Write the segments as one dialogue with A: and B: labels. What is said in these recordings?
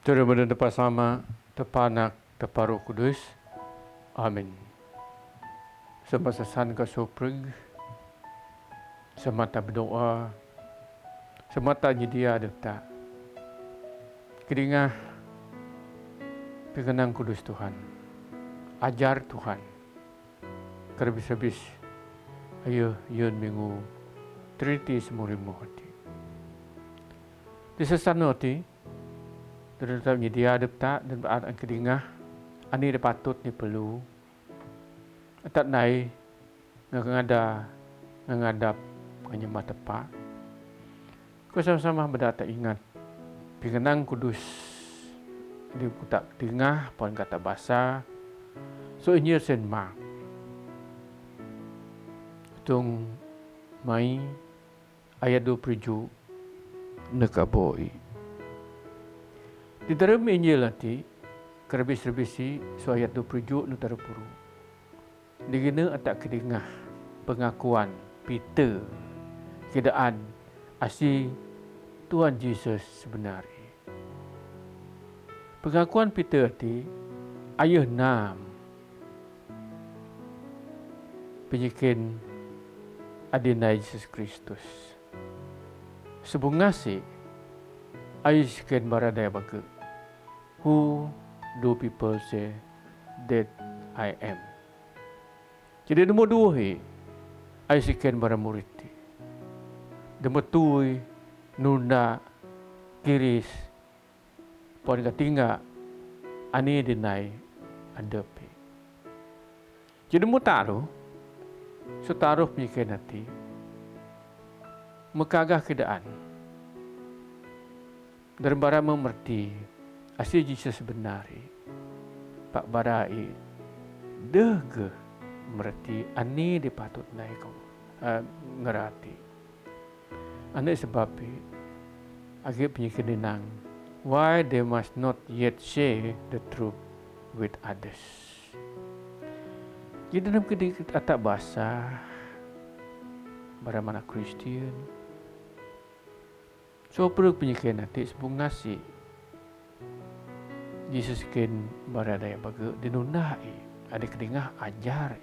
A: Turut berdoa sama Bapa Anak Bapa Roh Kudus. Amin. Semasa san ke sopreg, semata berdoa, semata nyedia adapta. Keringah pengenang kudus Tuhan. Ajar Tuhan. Kerbis-habis ayo yun minggu triti semurimu hati. Di sesana hati, tetap nyedia adapta dan berada keringah. Ani dia patut ni perlu. Tak naik ngadap penyembah tepat. Kau sama-sama berdata ingat pengenang kudus di kutak tengah pun kata bahasa. So ini sen mak. Tung mai ayat 27 nekaboi. Di dalam Injil nanti kerebis-rebisi so ayat 27 nutara puru. Digina atak kedengah pengakuan Peter kedaan asi Tuhan Yesus sebenarnya. Pengakuan Peter ti ayah nam penyikin adina Yesus Kristus. Sebungasi ayah sekian baradaya baga. Who do people say that I am? Jadi nombor 2 ay sekian bara murid. Nombor 3 nunda kiris pon katinga ani dinay adepi. Jadi mutaro sutaruh pikiran hati mekagah kedaan darbara memerti asih Yesus sebenarnya pak barai dege merti ani dipatut naik ngerati. Ane sebab agak punya kenang why they must not yet share the truth with others. Jadi dalam kata bahasa bara mana Kristian so perlu punya kenati sebung nasi Yesus ken barada yang baga dinunai ada kedengah ajar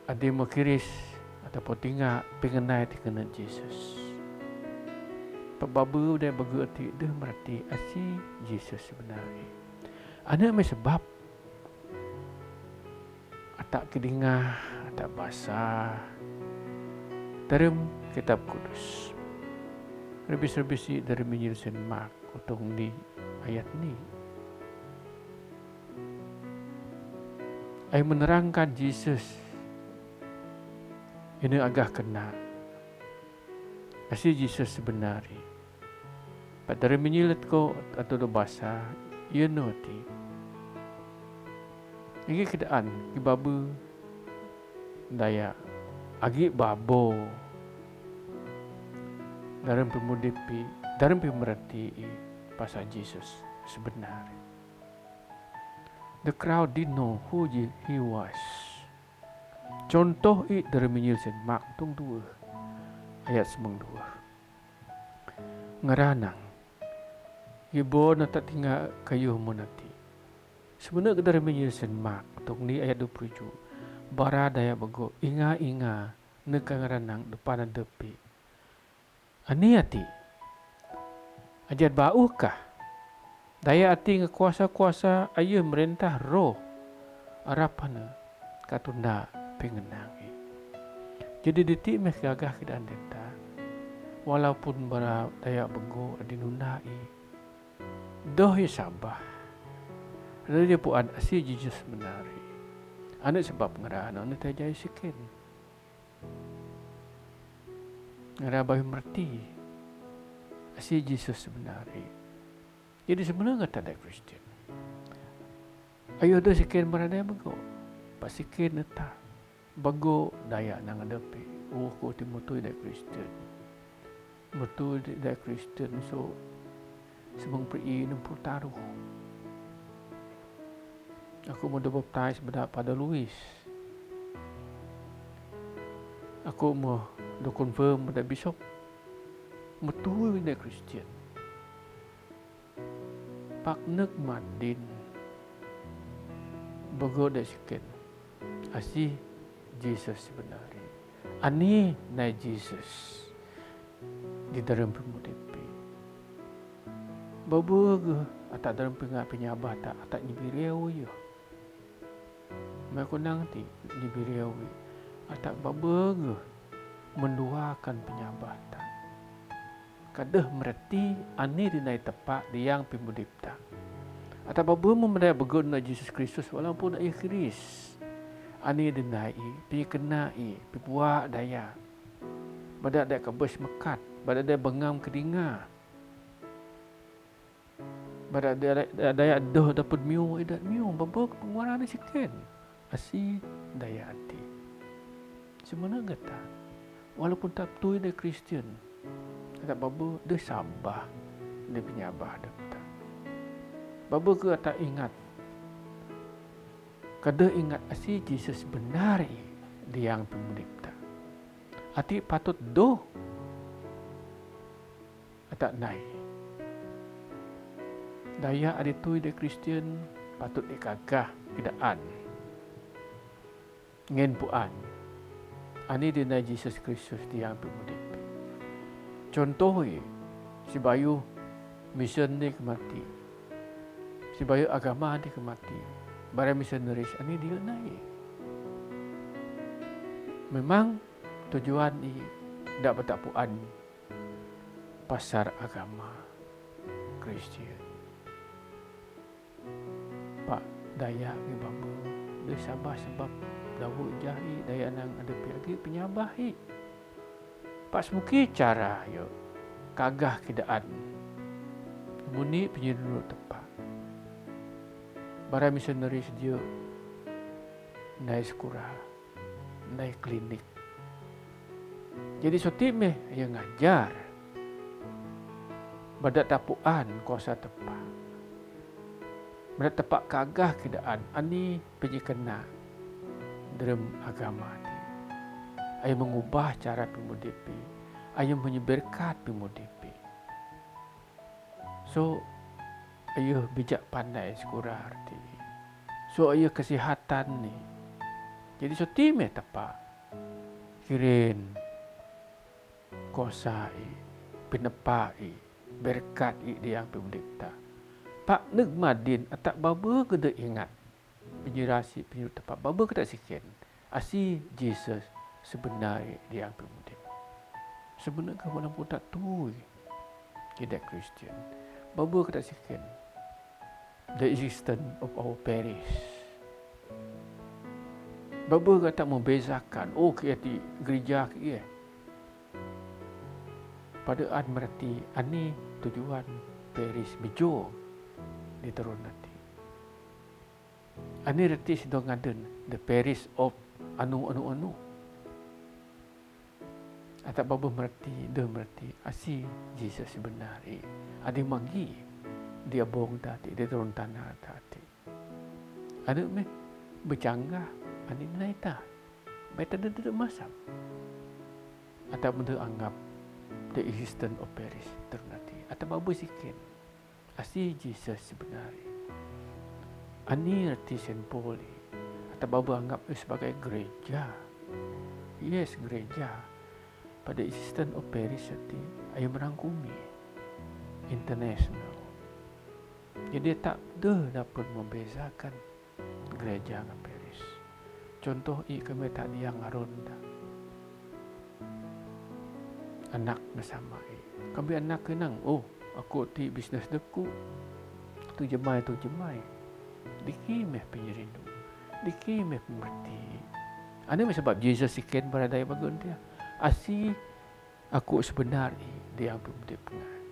A: ada makiris ataupun tinggal pengenai dengan Yesus. Pebabu dan baga arti dah merati asi Yesus sebenarnya. Ada mai sebab atak kedengah atak bahasa dalam kitab kudus. Lebih-lebih dari menyelesaikan mak untuk di ayat ni. Ay menerangkan Yesus ini agak kena kasih Yesus sebenarnya pada menyilat ko atau do bahasa you know ti ini keadaan ibabu daya agi babo dalam pemudipi dalam pemerhati pasal Yesus sebenarnya. The crowd didn't know who he was. Contoh dari menyelesaikan mak tung 2 ayat 92. Ngeranang ibu nak tak tinggal kayu monati. Sebenarnya dari menyelesaikan mak tung ni ayat 27. Baradaya bago inga nekang ngeranang depan depi. Ani hati ajar bau kah? Daya hati ngekuasa-kuasa ayah merintah roh arapana katunda pengenangi. Jadi detik mes gagah keadaan deta walaupun bara daya bego dinundai doh ya sabah. Lalu dia puan asi Yesus menari. Anak sebab ngerana anak tajai sikit. Ngerabai merti asi Yesus sebenarnya. Jadi sebenarnya tak ada Kristian. Ayo dah sekian berada bago. Pasikin neta. Bago daya nang adapi. Oh ko timotoi da Kristian. Betul da Kristian so sebang pri 60 taruh. Aku mau baptize pada Louis. Aku mau confirm pada bishop. Betul da Kristian. pak nek madin bago da siken asih Jesus sebenarnya ani na Jesus di dalam pemudipi babege atak dalam penyabah tak atak nyibiriau yo makunang ti nyibiriau atak babege menduakan penyabatan kadah mereti ani dinai tepak diang pimudipta atau bapa memandai begun na Jesus Kristus walaupun ia Kris ani dinai pi kenai pi buat daya badak dak kebes mekat badak dak bengam kedinga badak daya doh dapat miu idat miu bapa penguarana siken asi daya ati semana gata walaupun tak tu dia Kristian tak bapa dia sabar dia penyabah dak bapa ke tak ingat kada ingat asi Jesus benar diang pemulipa ati patut doh atak nai daya ada tu dia Kristian patut dikagah tidaan ngen puan ani dina Jesus Kristus diang pemulipa contoh si bayu mission ni kemati si bayu agama ni kemati bara missionaries ani dia naik memang tujuan ni dak betapuan pasar agama Kristian pak daya ni bambu dia sabar sebab dawu jahi daya nang ada lagi penyabahi pas muki cara yo kagah kidaan muni penyedulu tepat bara missionaries dia naik sekolah naik klinik jadi sotimeh yang ngajar badak tapuan kuasa tepat badak tepat kagah kidaan ani penyekena dalam agama ni ayah mengubah cara pemudipi ayah menyeberkat pemudipi so ayah bijak pandai sekurang arti so ayah kesihatan ni jadi so timeh tepat kirin kosai penepai berkat yang pemudipta pak negmadin atak baba keda ingat penjelasan penyuruh tepat baba keda siken asi Jesus sebenarnya dia pemudip sebenarnya walaupun tak tu kita Kristian baba keda siken the existence of our parish baba kata membezakan kita di gereja kia pada an merati ani tujuan parish bejo di terun nanti ani reti sidong ngaden the parish of anu atau bapa merti dia merti asi Jesus sebenar ada magi dia bong tadi dia turun tanah tadi ada me bercanggah ani naita beta dia masam atau benda anggap the existence of parish ternati atau bapa sikin asi Jesus sebenarnya ani reti Saint Paul atau bapa anggap sebagai gereja yes gereja pada existence of parish tadi ayah merangkumi international jadi tak dapat membezakan gereja dengan parish contoh kami tadi yang aronda anak bersama kami anak kenang aku ti bisnes deku tu jemai dikimeh penyerindu dikimeh pemerti ane sebab Jesus siken beradai bagun dia asi aku sebenarnya dia yang pemudip pengan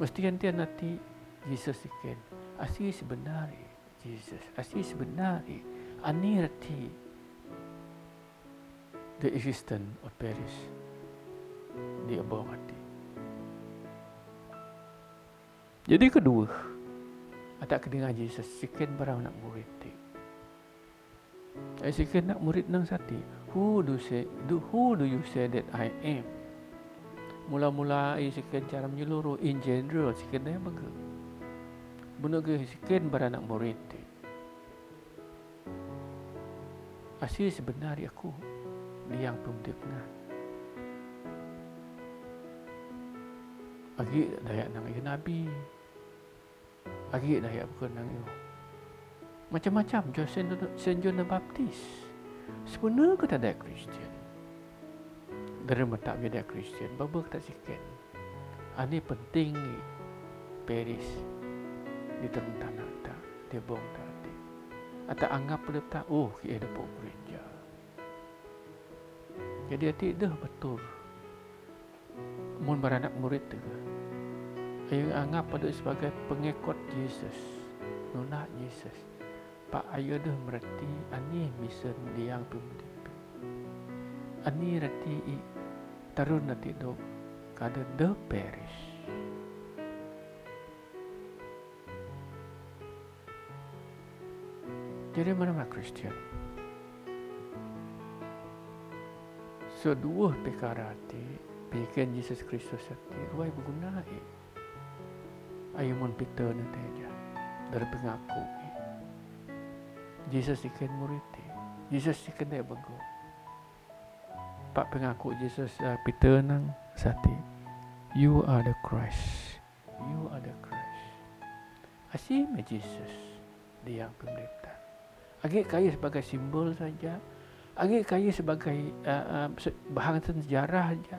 A: mesti nanti nanti Jesus siken asi sebenarnya Jesus asi sebenarnya ani reti the existence of parish di bawah hati. Jadi kedua, ada kedengar Jesus siken barang nak murid ti. Siken nak murid nang sati. Who do you say that I am? Mula-mula siken cara menyeluruh in general siken dah bagus. Bunuh ke sikin beranak murid. Asli sebenarnya aku liang pemdipna. Agi dayak nang iyo nabi. Agi dayak bukan nang iyo. Macam-macam jo Saint John the Baptist. Sebenarnya kita ada Kristian. Dari mata kita Kristian, bapa kita sikin. Ani penting Paris di terun tanah tak, dia bong tadi. Atau anggap pada tak, kita ada gereja. Jadi hati dah betul. Mun beranak murid tu, ayo anggap pada sebagai pengikut Yesus, nolak Yesus. Pak ayo dah mereti ani mission liang pemudip. Ani reti tarun nanti do kada de Paris. Jadi mana Kristian? Sedua perkara ti bikin Yesus Kristus hati ruai berguna ayo mun Peter nanti aja dari pengaku Yesus ikan murid Yesus ikan dia bagu pak pengaku Yesus Peter nang sati you are the Christ, you are the Christ. Asyik Jesus dia yang pemerintah. Agak kaya sebagai simbol saja, agak kaya sebagai bahan sejarah saja,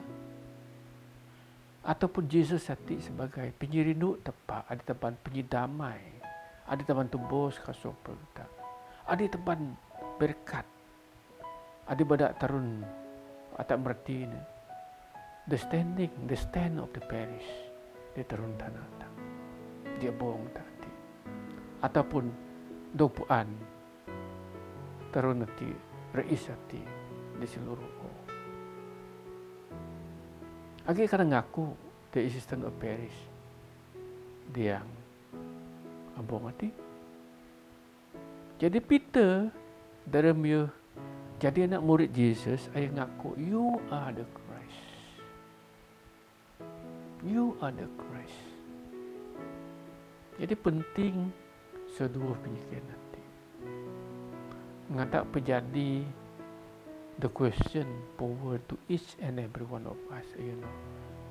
A: ataupun Yesus hati sebagai penyerindu tepat, ada tempat penyidamai, ada tempat tebus kasopel tak, ada tempat berkat, ada badak tarun atau merti ni, the stand of the parish, dia tarun tanah tak, dia bohong tadi, ataupun dopuan tarun nanti reis hati di seluruh Agi kadang ngaku the assistant of parish dia yang abong hati. Jadi Peter dalam dia jadi anak murid Yesus, ayah ngaku you are the Christ, you are the Christ. Jadi penting sedua penyikiran hati. Ngatak terjadi the question forward to each and every one of us,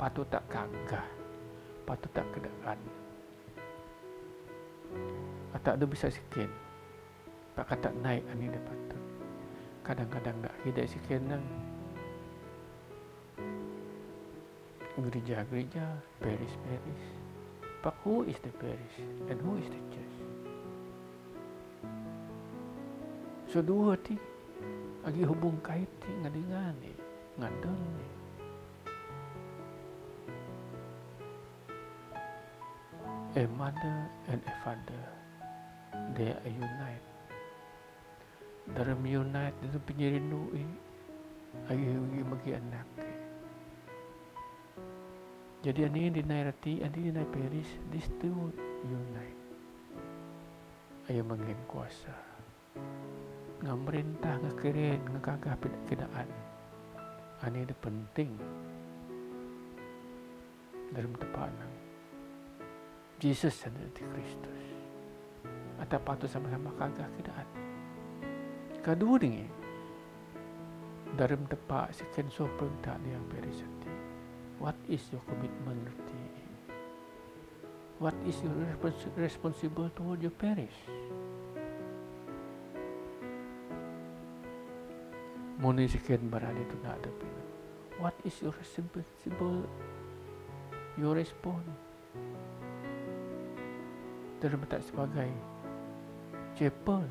A: patut tak kagah, patut tak kedaan, atau ada bisa sikit, pak kata naik ani dia patut, kadang-kadang tak hidup sikit nang gereja-gereja, parish, pak who is the parish and who is the church? So dua ti agi hubung kait ti ngadingan ni ngadon ni a mother and a father they are unite dalam unite itu penyirindu agi bagi anak jadi ani di nairati ani di Paris this two unite ayo mangin kuasa ngamerintah ngakirin ngakagah pinaan ani ada penting dalam tepanang Jesus adalah Kristus atau patut sama-sama kagah kidaan kedua ni dalam tepak sekian sopeng tak yang berisati what is your commitment what is your responsible toward your parish. Muni sekian berada itu nak ada pina. What is your responsible? Your response. Dalam tak sebagai chapel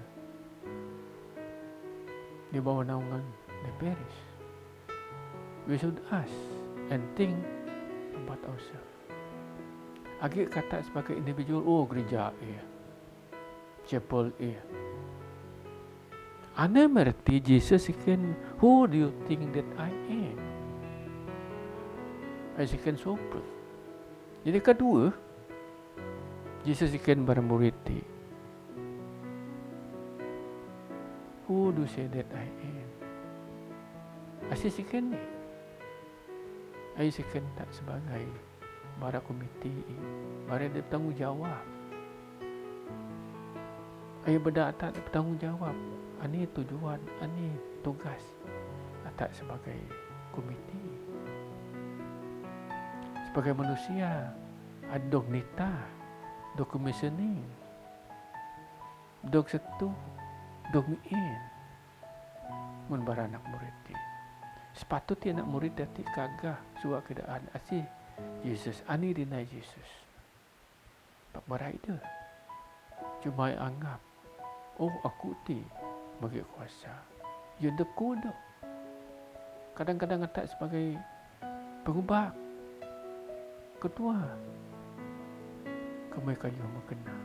A: di bawah naungan the parish. We should ask and think about ourselves. Agak kata sebagai individual, gereja chapel Anda merti Jesus ikan, who do you think that I am? I ikan sopa. Jadi kedua, Jesus ikan barang murid ti. Who do you say that I am? Asis ikan ni. Asis ikan tak sebagai bara komiti, bara dia bertanggungjawab. Ayah benda tak bertanggungjawab. Ini tujuan, ini tugas. Tak sebagai komiti. Sebagai manusia, ada dog nita, dog commissioning, dog setu, dog miin. Mun baranak murid ti. Sepatutnya anak murid dati kagah suak keadaan asih Yesus, ani dinai Yesus. Pak barai dia. Cuma anggap, oh aku ti bagi kuasa. Ya deku dah. Kadang-kadang tak sebagai pengubah ketua. Kami kayu kena.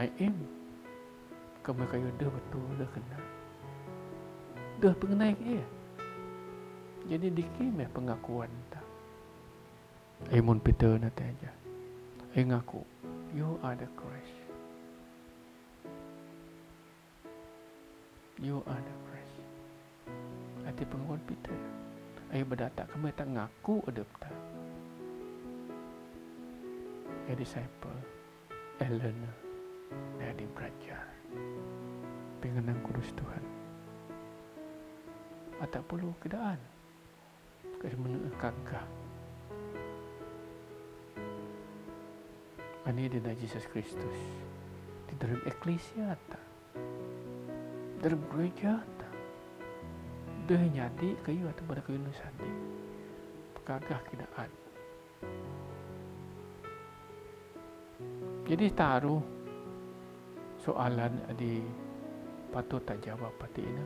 A: I am. Kami kayu dah betul dah kena. Dah pengenai dia. Jadi dikim pengakuan tak. Mun Peter nanti aja. Ngaku, you are the Christ. You are the Christ. Hati penguat Peter. Berdatak kami tak ngaku ada tak. Disciple, Elena, dari belajar. Pengenang kudus Tuhan. Tak perlu keadaan. Kesemenang kagah. Ini adalah Yesus Kristus. Di dalam eklesia tak. Dalam gereja tak. Dia nyadi kayu atau pada kayu nusadi. Kagah keadaan. Jadi taruh soalan di patut tak jawab pati ini.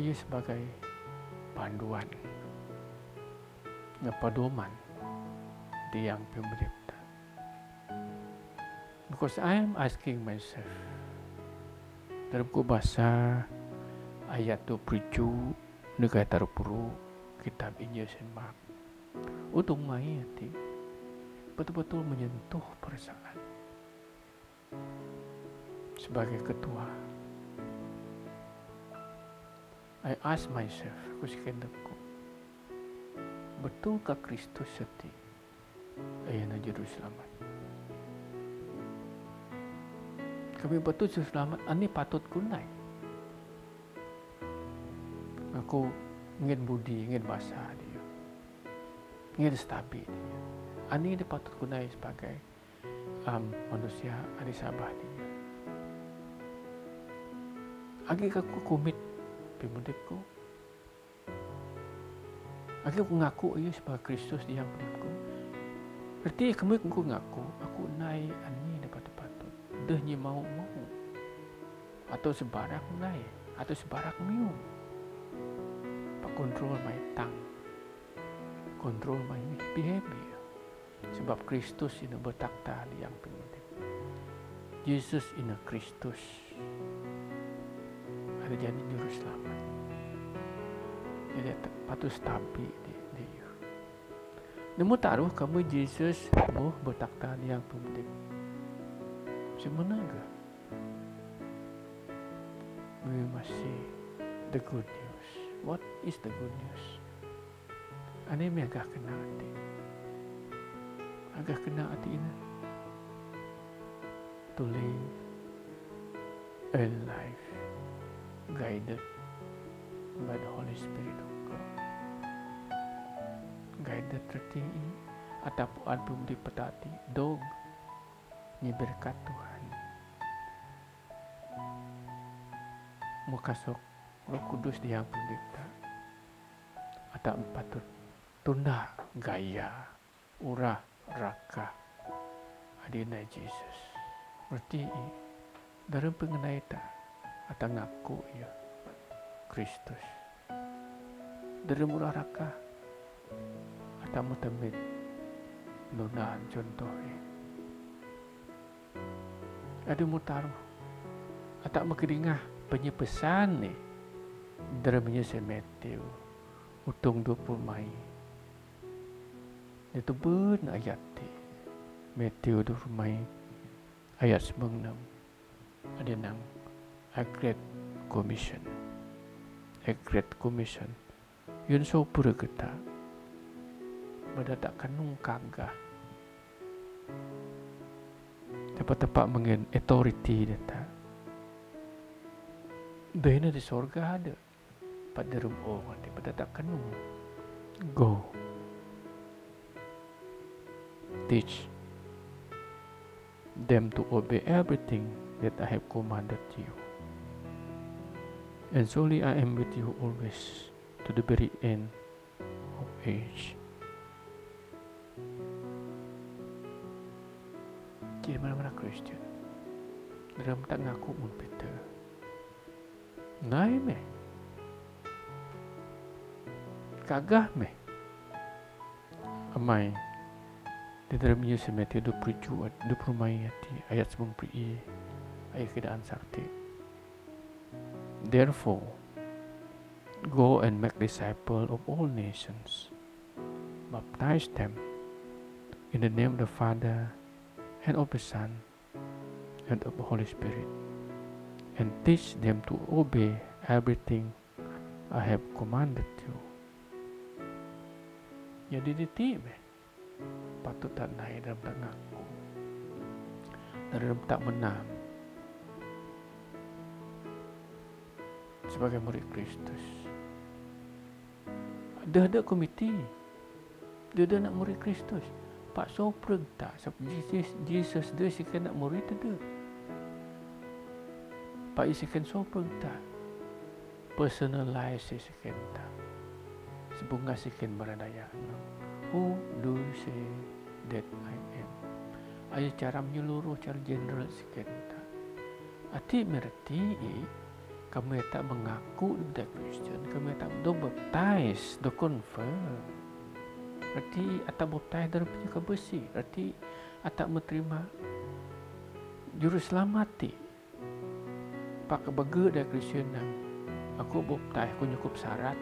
A: Ayo sebagai panduan, ngepadoman di yang pemerintah. Because I am asking myself, dalam bahasa ayat tu perju negara tarupuru kitab Injil Saint Mark. Untuk mai hati betul-betul menyentuh perasaan. Sebagai ketua, I ask myself, kusikendaku, betulkah Kristus seti ayana juru selamat? Kami betul juru selamat, ini patut kunai. Aku ingin budi, ingin bahasa dia, ingin stabil dia. Ini dia patut kunai sebagai manusia adisabah dia. Agi aku komit pemudikku. Agi aku ngaku ia sebagai Kristus di yang pemudikku. Berarti kami aku ngaku aku naik ani dapat patut. Dah nyi mau atau sebarak naik atau sebarak miu. Pak control my tongue, control my behavior. Sebab Kristus ini bertakhta di yang pemudik. Yesus ini Kristus. Ada jadi juru selamat. Jadi patut stabil dia. Namun taruh kamu Yesus mau bertakhta di yang pemudik. Sebenarnya we must see the good news. What is the good news? Ini agak kena hati. Agak kena hati ini. To live a life guided by the Holy Spirit of God. Guided terti ataupun pemberi petati dog ni berkat Tuhan. Mukasok Roh Kudus di yang pendeta. Atau patut tunda gaya urah raka adina Yesus. Berarti dalam pengenai tak atau ngaku ya Kristus. Dalam urah raka atau mutamid nunaan contoh ada mutaruh atau makidingah penyepesan ni dalam Saint Matthew utung 20 Mai itu benar ayat ni Matthew 20 Mai ayat 96 ada nang a great commission yun so pura kita berdatak kanung kagah Tempat-tempat mengen authority data. Dahina di sorga ada. Pada rum nanti pada tak kanu. Go. Teach them to obey everything that I have commanded you. And surely I am with you always to the very end of age. Jadi mana-mana Christian dalam tak ngaku pun Peter ngai meh kagah meh amai di dalam Yesus Matthew 27 ayat 90 ayat kedaan sakti. Therefore go and make disciples of all nations, baptize them in the name of the Father and of the Son and of the Holy Spirit, and teach them to obey everything I have commanded you. Jadi ditime patut tak naik dalam tak ngaku, dalam tak menang sebagai murid Kristus. Ada komiti, ada nak murid Kristus. Pak sopreng tak, Jesus dia sikan nak murid ada. Pak isikan sopreng tak, personalize sikan tak. Sebunga sikan baradaya. Who do you say that I am? Ayo cara menyeluruh, cara general sikan tak. Arti merti kami tak mengaku dia Christian, kami tak do baptize, do confirm. Arti atak baptize dalam punya kebesi, arti atak menerima juru selamat ti. Pak kebaga dia Christian nang aku baptize, aku nyukup syarat.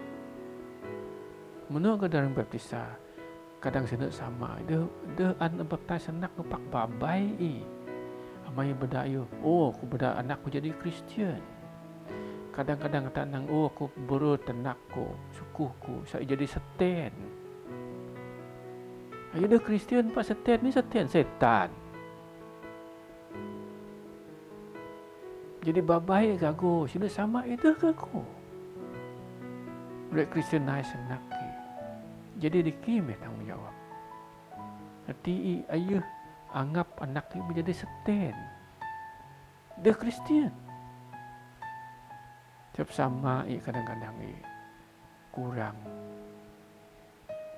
A: Menurut ke dalam baptisa, kadang sana sama. Dia anak baptize anak nupak babai amai bedayo. Oh, aku beda anakku jadi Christian. Kadang-kadang kata nang aku berut tenakku, sukuku, saya jadi setan. Ayo dah Kristian pak setan ni setan setan. Jadi babai gago, sini sama itu gago. Mereka Kristian naik senaki. Jadi dikim tanggung jawab. Nanti ayo anggap anak ni menjadi setan. Dia Kristian. Sebab sama kadang-kadang kurang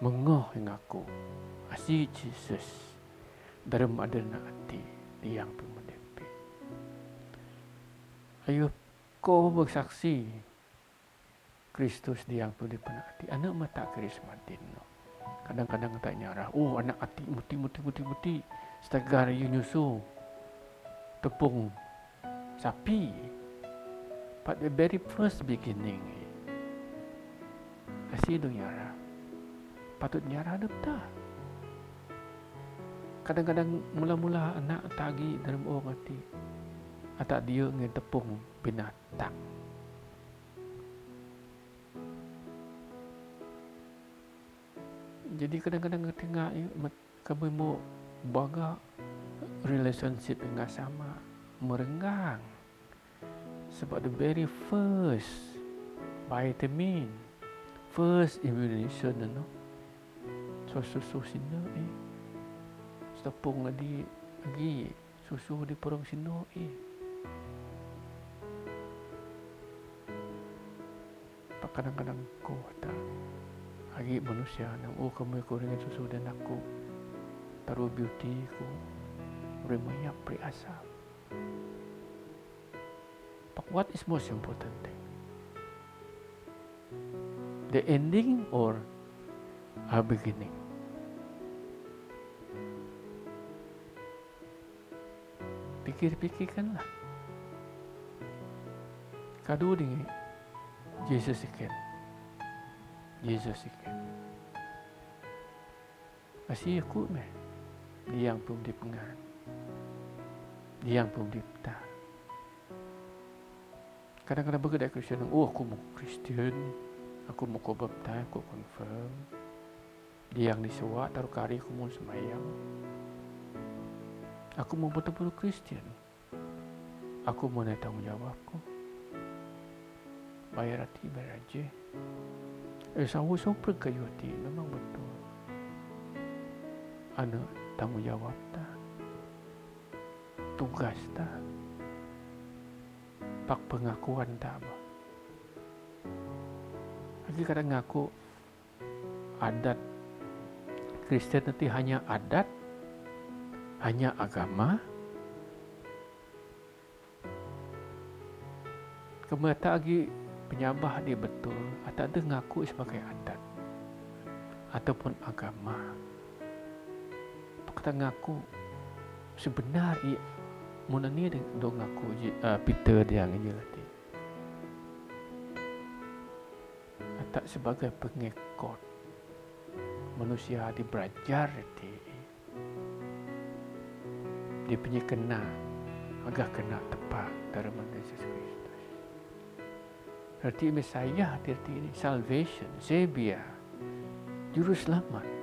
A: mengoh yang aku asyik Jesus dalam adana hati yang pemendepi. Ayo kau bersaksi Kristus yang pemendepi hati. Anak mata karismatin no. Kadang-kadang tak nyarah. Oh anak hati muti. Setagar you nyusu tepung sapi. But the very first beginning kasih dong nyara. Patut nyara ada tak? Kadang-kadang mula-mula anak tagi dalam orang hati. Atau dia dengan tepung binatang. Jadi kadang-kadang tengah kami mau baga relationship dengan sama merenggang. Sebab the very first vitamin, first immunization, no? So susu sino setepung lagi susu di perung sino kadang-kadang ko tak lagi manusia nang kamu kurangan susu dan aku taruh beauty ko remaya priasa. But what is most important thing? The ending or a beginning? Pikir-pikirkanlah. Kadu dengan Jesus ikan. Masih aku meh. Dia yang pun dipengan. Dia yang pun dipta. Kadang-kadang bergerak Kristian, aku mau Kristian, aku mau kau baptize, aku confirm. Dia yang disuat taruh kari aku mau semayang. Aku mau betul-betul Kristian. Aku mau naik tanggungjawabku. Bayar hati, bayar aja. Sahu sopra kayu hati memang betul. Ana tanggungjawab ta, tugas ta, pak pengakuan ta ba. Lagi kadang ngaku adat Kristen nanti hanya adat, hanya agama. Kemudian tak lagi penyabah dia betul atau ada ngaku sebagai adat ataupun agama. Kata ngaku sebenarnya mun ni do ngaku Peter dia ngini lati. Atau sebagai pengikut manusia di belajar di dia punya kena agak kena tepat dalam Yesus Kristus. Arti Mesiah arti ini salvation, Savior, juru selamat.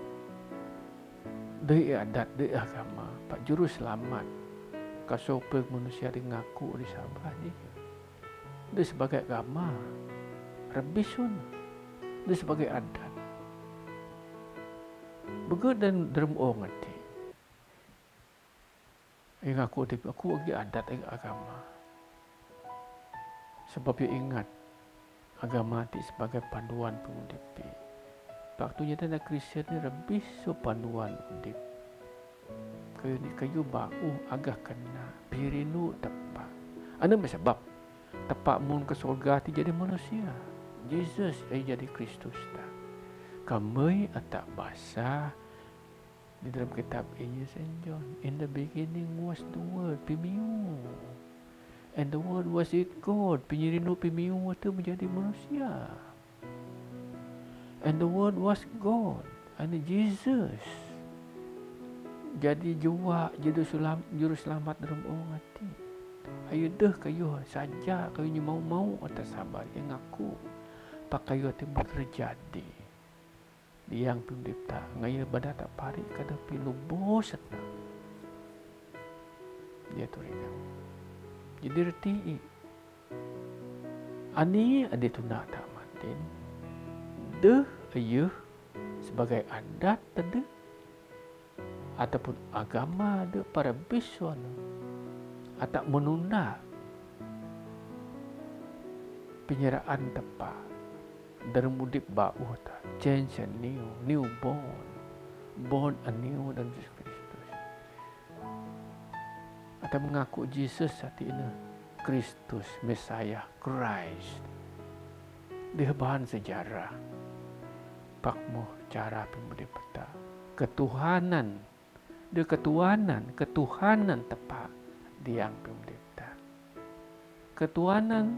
A: Dari adat, dari agama, Pak juru selamat. Kasopel manusia dia ngaku di sabah dia. Dia sebagai agama, rebisun. Dia sebagai adat. Begitu dan dalam orang nanti. Yang aku lagi adat agama. Sebab dia ingat agama itu sebagai panduan pengudipi. Waktunya dan Kristian ni lebih so panduan undip. Kayu ni kayu bau agak kena pirinu tepat. Ana sebab tepat mun ke surga ti jadi manusia. Jesus jadi Kristus ta. Kamai atak bahasa di dalam kitab Injil Saint John. In the beginning was the word, pimiu. And the word was with God. Pinyirinu pimiu itu menjadi manusia. And the word was God. And Jesus jadi jua jadi juru selamat dalam orang hati. Ayo dah kayu saja kayu mau atas sabar yang aku pakai hati terjadi. Yang pendipta ngaya badan tak pari kada pilu bosan. Dia tu ringan. Jadi reti ani ada tu nak tak mantin. Deh ayuh sebagai adat tadi ataupun agama ada para bisuan atau menunda penyeraan tepat dalam mudik bau ta change and new born anew dalam Yesus Kristus atau mengaku Jesus saat ini Kristus Messiah Christ dia bahan sejarah pakmu cara pemudi peta ketuhanan dia ketuhanan tepat dia yang pemerintah ketuhanan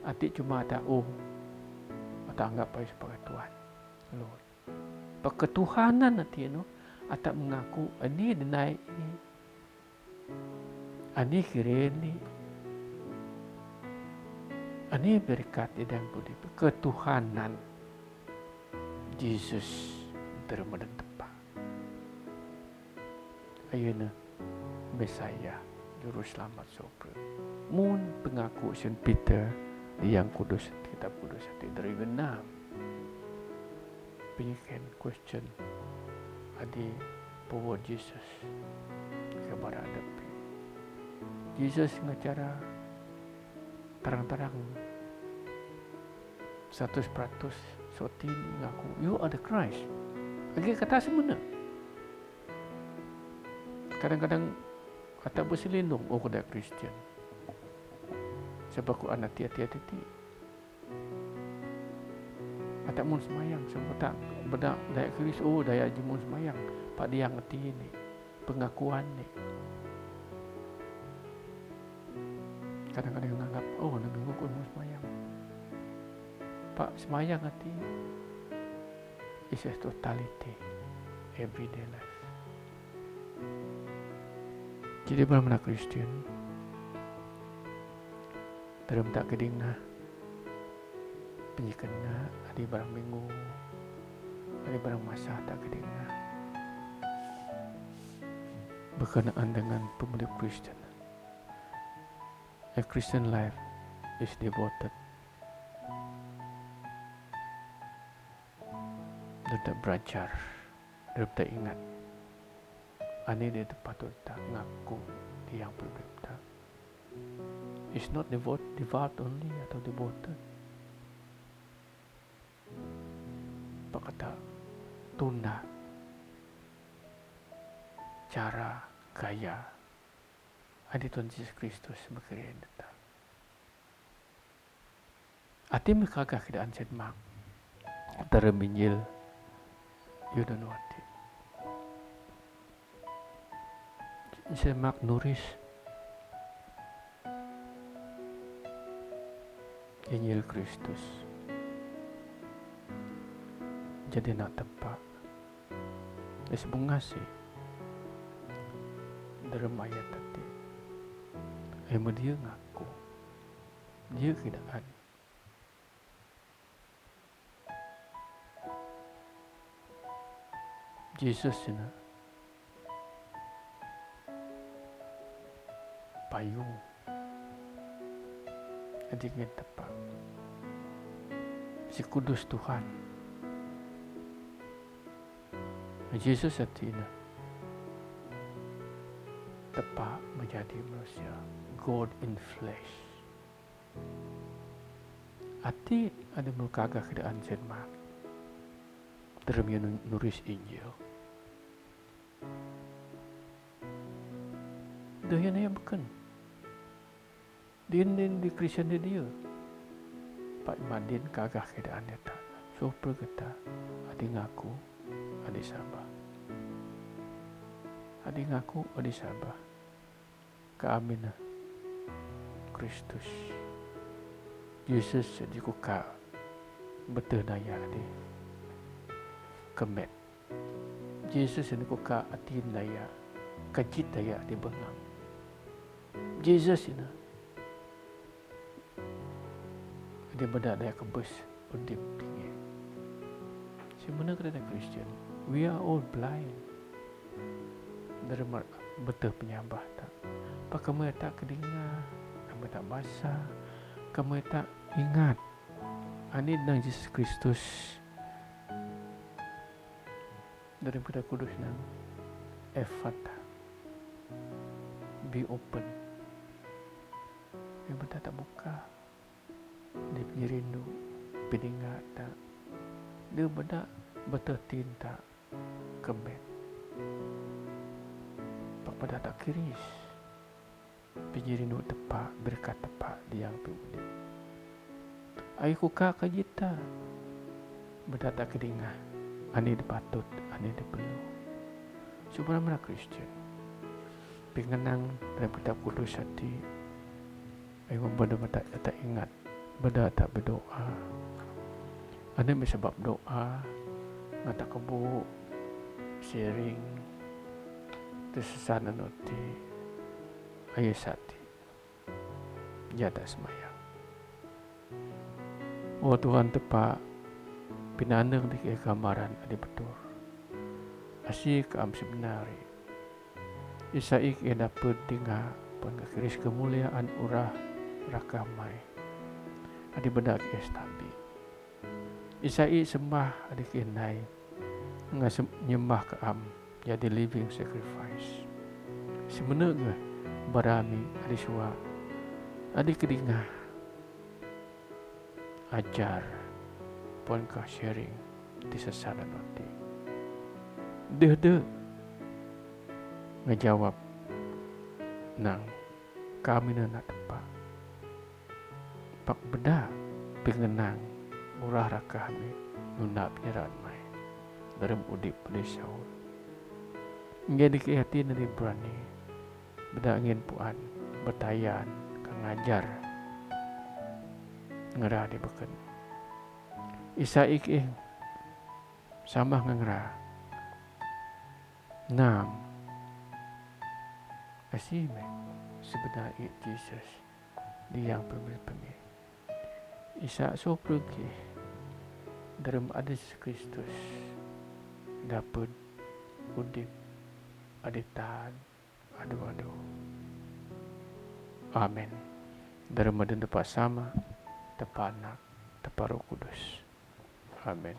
A: arti cuma ada atau anggap baik sebagai Tuhan Lord ketuhanan arti itu atau mengaku ini dinaik ini kira ini berkat di dalam budi ketuhanan Jesus terima dan tepat. Ayana Messiah juru selamat sopra. Mun pengaku Saint Peter yang kudus kitab kudus itu dari genam. Penyikan question adi bahwa Jesus kepada hadapi. Jesus ngacara terang-terang 100% soti ngaku you are the Christ. Lagi kata sebenar. Kadang-kadang kata berselindung aku dah Kristian. Sebab aku anak hati-hati. Kata mun semayang sebab tak bedak daya Kris daya jemun semayang. Pak dia ngerti ini pengakuan ni. Kadang-kadang menganggap nak mengukur mun semayang. Pak semayang hati is a totality everyday life. Jadi benar-benar Kristian dalam tak keding na penyikan na ada barang minggu ada barang masa tak keding na berkenaan dengan pemuda Kristen. A Christian life is devoted. Dia tak belajar, dia tak ingat. Ani dia patut tak ngaku dia yang berbeda. It's not devout only atau devoted. Pak kata tunda cara gaya ada Tuhan Yesus Kristus berkira kita. Ati mekagah keadaan sedmak terminjil yudan wati. Sedmak nuris Injil Kristus. Jadi nak tempat sebungasih dalam ayat tadi. Emang dia ngaku dia keadaan Yesus ini payung adingin tepat si kudus Tuhan Yesus artinya tepat menjadi manusia, God in flesh. Arti ada melukagah keadaan sedmak dalam yang nulis Injil. Dia yang bukan. Dia di Kristen dia. Pak Madin kagah keadaan dia tak. So perkata, adik ngaku, adik sabar. Adik ngaku, adik sabar. Keamina Kristus. Yesus jadi kuka betul daya adik. Kemet. Yesus ini kuka atin daya. Kajit daya di bengang. Yesus ini. Dia berdak daya kebus undip tinggi. Sebenarnya kerana Kristian, we are all blind. Dari betul penyambah tak. Pak kamu tak kedengar, kamu tak basah, kamu tak ingat. Ani nang Yesus Kristus daripada kudus nang Ephata, be open. Yang betul tak buka. Dia punya rindu, peningat tak. Dia betul tinta kebet. Pak pada tak kiris. Punya rindu tepat, berkat tepat dia yang berudip. Ayo kuka kajita. Betul tak kedengar. Ani dipatut, ani diperlu. Sebenarnya Kristian. Pengenang daripada kudus hati. Ayo benar-benar tak ingat. Benda tak berdoa. Ada sebab doa ngata kebu sharing tersesana noti ayat sati jada semayang. Oh Tuhan tepat pinanang di gambaran ada betul. Asyik am sebenari. Isaik yang dapat tinggal pengkiris kemuliaan urah rakamai. Adi bedak estabi. Isai sembah adik inai nyembah ke am jadi living sacrifice. Sebenarnya barami adik suwa adik kedingah ajar pon ka sharing di sesana nanti. Deh ngejawab nang kami nak tepat. Pak beda pengenang murah rakah kami nunap nyeran mai dalam udip pada Saul. Jadi kehati dari berani beda angin puan bertayan ngajar ngerah di beken. Isaik sama ngerah nam kasih me sebenarnya Jesus dia yang pemilih. Isa so pergi dalam ada Kristus dapat udip ada tahan Aduh. Amin. Dharma dan tepat sama, tepat anak, tepat Roh Kudus. Amin.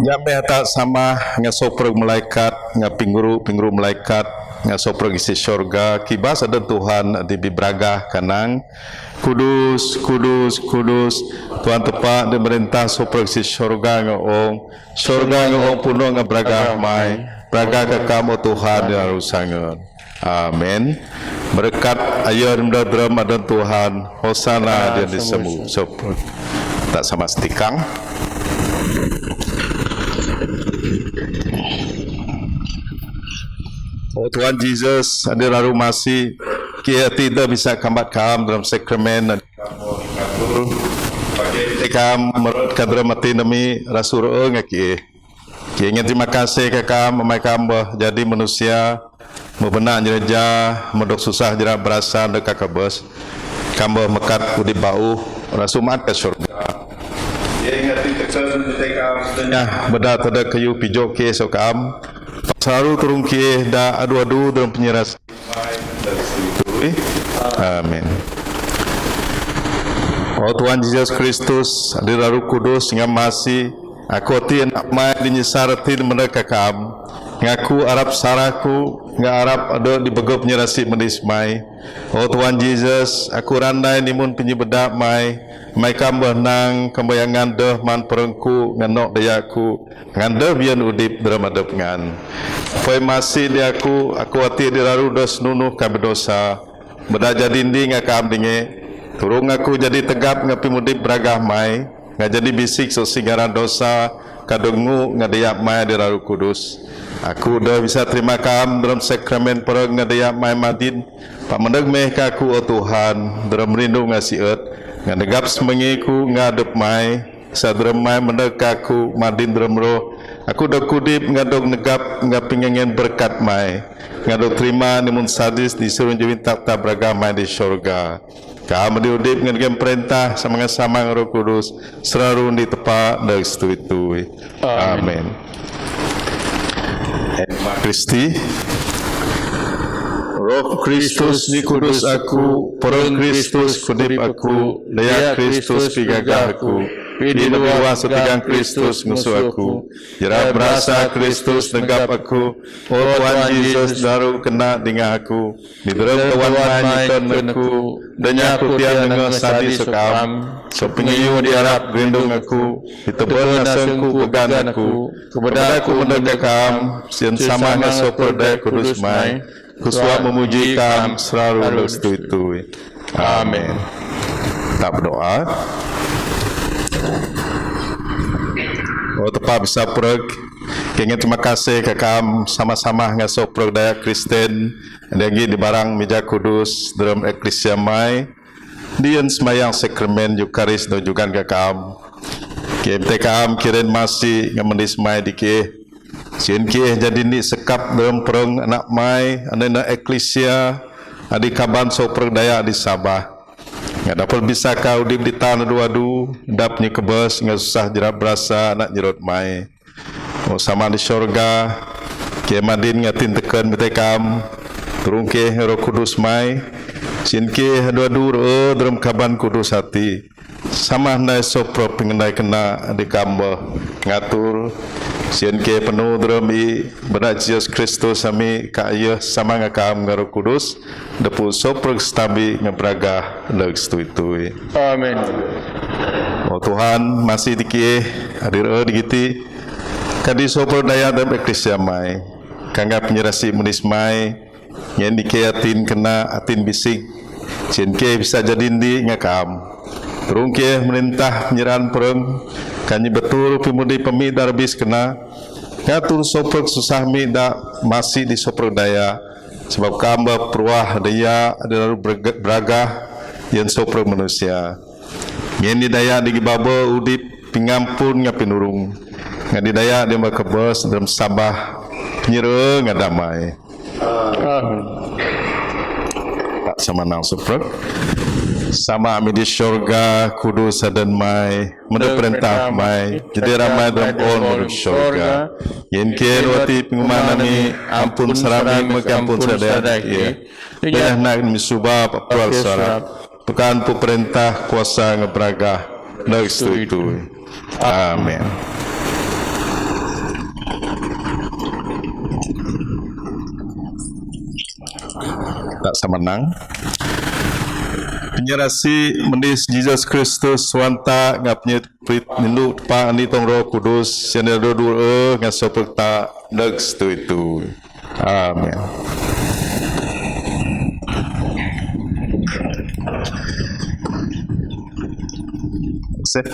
B: Jambe tak sama ngasoprog malaikat ngapingguru malaikat ngasoprog isi syurga kibas ada Tuhan di bibraga kanang kudus Tuhan tepat di merintah soprog isi syurga ngaong puno ngabraga mai braga ka kamu Tuhan di arusangan. Amin. Berkat ayat dram ada Tuhan hosana dia disemu soprog tak sama stikang. Oh Tuhan Yesus, hadir lalu masih kita tidak bisa kambat kam dalam sakramen dan Kam menurut kadra mati nami rasul ngaki. Ingin terima kasih kakam mamai kambah jadi manusia membenak jereja medok susah jerak berasa dekat kabus kambah mekat udip bau rasul mat ke syurga. Ingat tekan tekam sedenya beda tada kayu pijok ke sokam selalu turun ke da adu-adu dalam penyeras. Amin. Oh Tuhan Yesus Kristus, hadir Roh Kudus yang masih aku ti nak mai dinyesarati mereka kam. Ngaku Arab saraku, ngak Arab ada di begop nyerasi mendismai. Oh Tuhan Yesus, aku randai nimun penyebedak mai kambah nang kembayangan deh man perengku nganok dayaku ngandeh bian udip dalam adep ngan. Pai masih di aku hati di lalu dos nunuh kami dosa. Bedaja dinding ngakam dinge. Turung aku jadi tegap ngapi mudip beragah mai, ngak jadi bisik so singaran dosa, kadungu ngadayak mai di Roh Kudus. Aku dah bisa terima kam dalam sakramen perang ngadayak mai madin, pak mendeg meh kaku oh Tuhan, dalam rindu ngasiat, ngadegap semengiku ngadep mai, sadrem mai mendeg kaku madin dalam roh. Aku dah kudip ngadok negap ngapingangen berkat mai, ngadok terima nimun sadis disuruh jawin tak beragah mai di syurga. Kami diudip dengan perintah sama-sama Roh Kudus selalu ditepak dan setui-tui. Amin. Terima Kristi. Roh Kristus ni kudus aku, perang Kristus kudip aku, daya Kristus pigagah aku. Pidi luas setigang Kristus musuh aku. Jera berasa Kristus negap aku. Oh Tuhan Yesus daru kena dengan aku. Di dalam Tuhan manyikan aku. Danya aku tiang dengan sadi sekam. So pengiyu diharap gerindung aku. Ditebal nasengku pegan aku. Kepada aku mendekam. Sian sama ngasoper daya kudus mai. Kuswa memuji kam selalu lestui-tui. Amin. Tak berdoa. Oh tepat bisa pereg. Kengin terima kasih kakam sama-sama ngaso pereg daya Kristen lagi di barang meja kudus dalam eklesia mai. Dian semayang sakramen Eukaris dan juga kakam. KMTKam kirin masih ngamendis mai dike. Sien ke jadi ni sekap dalam perang anak mai anak eklesia adi kaban so pereg daya di Sabah. Nggak dapat bisa kau di tanah dua-du, dapnya kebas, nggak susah jerat berasa, nak jerot mai. Oh sama di syurga, kemadin ngatin tekan betekam, turun ke Roh Kudus mai, sin ke dua-du dalam kaban kudus hati. Sama nai sopro pengendai kena di kamba ngatur, sin ke penuh dalam berat Yesus Kristus kami kaya sama ngakam Roh Kudus. Depu sopro stabi ngebraga leg stui-tui.
C: Amin.
B: Oh Tuhan masih dikih hadir digiti kadi sopro daya dalam eklesia mai kangga penyerasi menis mai yang dikeatin kena atin bisik cinke bisa jadi di ngakam terung ke merintah penyerahan perang kanyi betul pimudi pemidar bis kena ngatur sopro susah mi da masih di sopro daya sebab kamba peruah daya adalah beragah yang sopro manusia yang didaya di baba udip pingampun ngapinurung ngan didaya dia berkebas dalam sabah penyera ngadamai. Tak sama nang sopro sama ami di syurga kudus dan mai menurut perintah mai jadi ramai dalam menurut syurga yen ke wati pengumuman nami ampun serami mengampun sadaya ya nak misubah papal sarap pekan pu perintah kuasa ngebraga lag itu amin. Tak sama nang penyerasi mendis Yesus Kristus wanta ngapnya nindu pa ani tong Roh Kudus sene do ngasoperta leg itu. Amin. Set.